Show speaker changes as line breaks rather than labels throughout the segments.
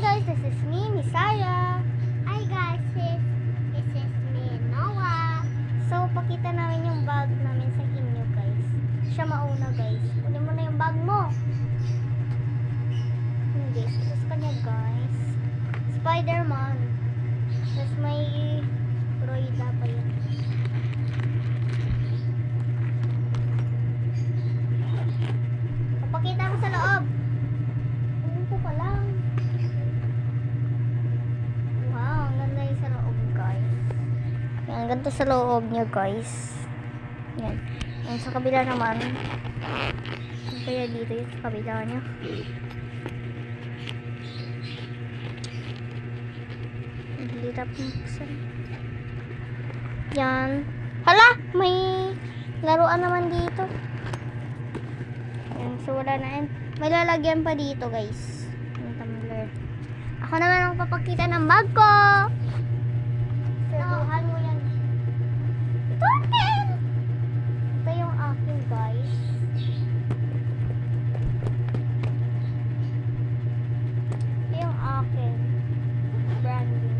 guys, this is me, Misaya.
Hi guys, this is me, Noah.
So, pakita namin yung bag namin sa inyo guys. Siya mauna guys. Kunin mo na yung bag mo. Hindi, ito sa kanya guys. Spider-Man. Tapos may Roida pa yun. Papakita ko sa loob. Ano pa lang. Wow, ang ganda yung sa loob guys. Yan, ganito sa loob niya guys. Yan. Yan sa kabila naman. Kaya dito yung sa kabila niya. Dito po yan. Hala! May laruan naman dito. Yan, so wala na yan. May lalagyan pa dito guys. Yung tumbler. Ako naman ang papakita ng bag ko. Saluhan mo yan. Ito akin! Ito yung akin guys. Ito yung akin. Branding.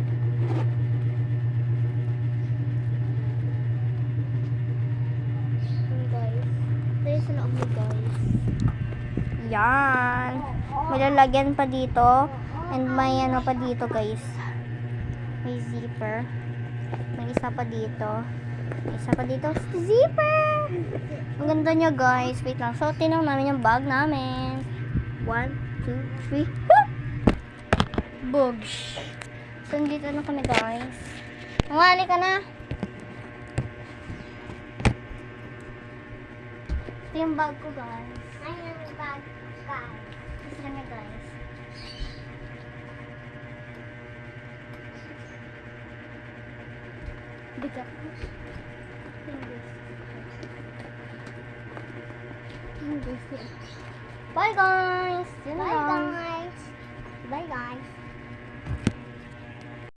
Yun guys. Ito yung sa loob mo guys. Yan. May lalagyan pa dito. And may ano pa dito guys. May zipper. May isa pa dito. May isa pa dito. Zipper! Ang ganda niya guys. Wait lang. So, tinang namin yung bag namin. 1, 2, 3. Woo! Bugs. So, dito na kami guys. Umali ka na. Ito yung bag ko guys.
Ayun ang bag, guys.
Ito kami guys. Bigat. Bye guys! Yun na
Bye
lang.
guys. Bye guys.